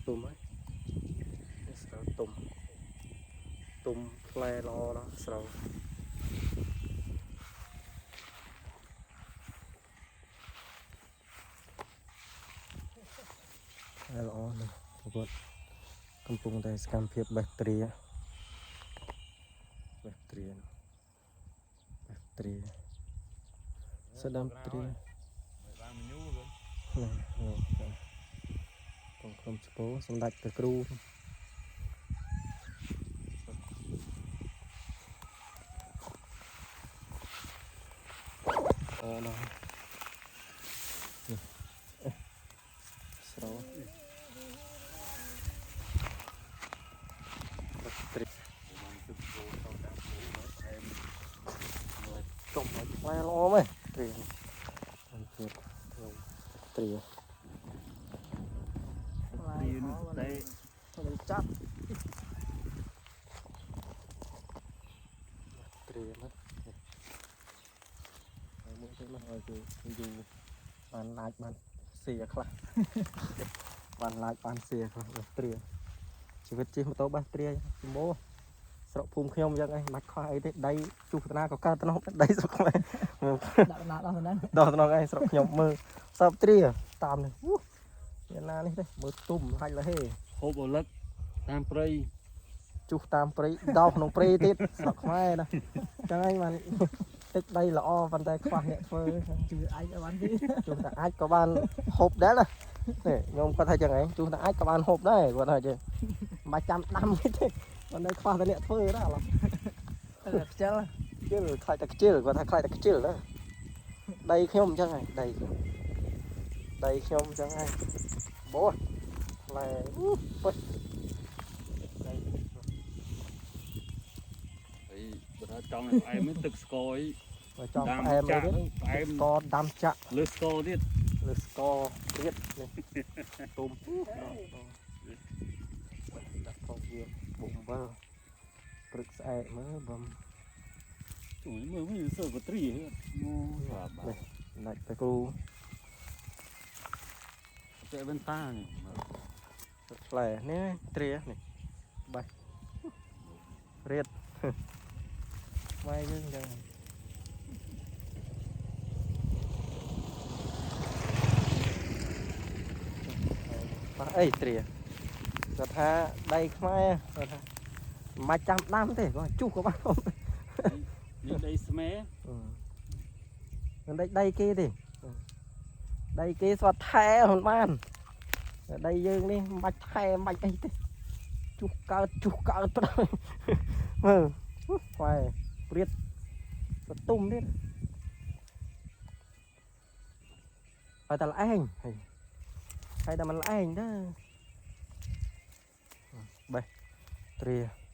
tùm ấy sầu tùm tùm le lo đó sầu le lo này vượtកំពុងតែសកម្មភាពបេះទ្រាស្ដាំទ្រាក្នុងក្រុមស្ពោសម្ដេចព្រះគ្រូដល់ស្រោទ្រាកុំឲ្យផ្លែល្អមែនទ្រាទ្រានោះតែចាប់ទ្រាណាមួយទៅមកឲ្យគេយូរបានឡាចបានសៀខ្លះបានឡាចបានសៀខ្លះទ្រាជីវិតជិះម៉ូតូបាសទ្រាជំមោស្រុកភូមិខ្ញុំយ៉ាងឯងមិនខ្វះអីទេដីជុះតាក៏កើតទៅនោះដីស្រុកខ្មែរដាក់ណាដល់ហ្នឹងដល់ទៅនោះឯងស្រុកខ្ញុំមើលសពទ្រាតាមនេះយ៉ាងណានេះទេមើលទុំហាច់លហេហូបអលឹកតាមព្រៃជុះតាមព្រៃដោក្នុងព្រៃទៀតស្រុកខ្មែរណាចឹងឯងបានទឹកដីល្អប៉ុន្តែខ្វះអ្នកធ្វើជុះអាចបានទេជុះតែអាចក៏បានហូបដែរណានេះខ្ញុំគាត់ថាចឹងឯងជុះតែអាចក៏បានហូបដែរគាត់ថាចឹងមិនចាំដាំទេប៉ុន្តែខ្វះតែអ្នកធ្វើណាឡោះខ្ជិលខ្លាចតែខ្ជិលគាត់ថាខ្លាចតែខ្ជិលណាដីខ្ញុំអញ្ចឹងឯងដីខ្ញុំអញ្ចឹងឯងបោះផ្លែពុះដីអីបើថាចង់ផ្អែមទឹកស្ករអីចង់ផ្អែមទៀតផ្អែមស្ករដាំចាក់លើស្ករទៀតនេះទុំដាក់ផងវាបំវិលព្រឹកស្អែកមើលបំជួយមើលវាសើបត្រីមកបាទដាច់ទៅគូតែវិញតានេះផ្លែនេះទ្រានេះបាច់រៀតម៉ែយើងចឹងបាទអីទ្រាគាត់ថាដីខ្មែរគាត់ថាមិនចាំដាំទេគាត់ជុះក៏បាននេះដីស្មែមិនដីគេទេដីគេស្វាត់ថែមិនបានដីយើងនេះមិនបាច់ថែមិនបាច់អីទេជុះកើតទៅមើលខ្វែព្រាតបទុំទៀតហើយតែល្អឯងហើយតែមិនល្អឯងទៅបេះទ្រា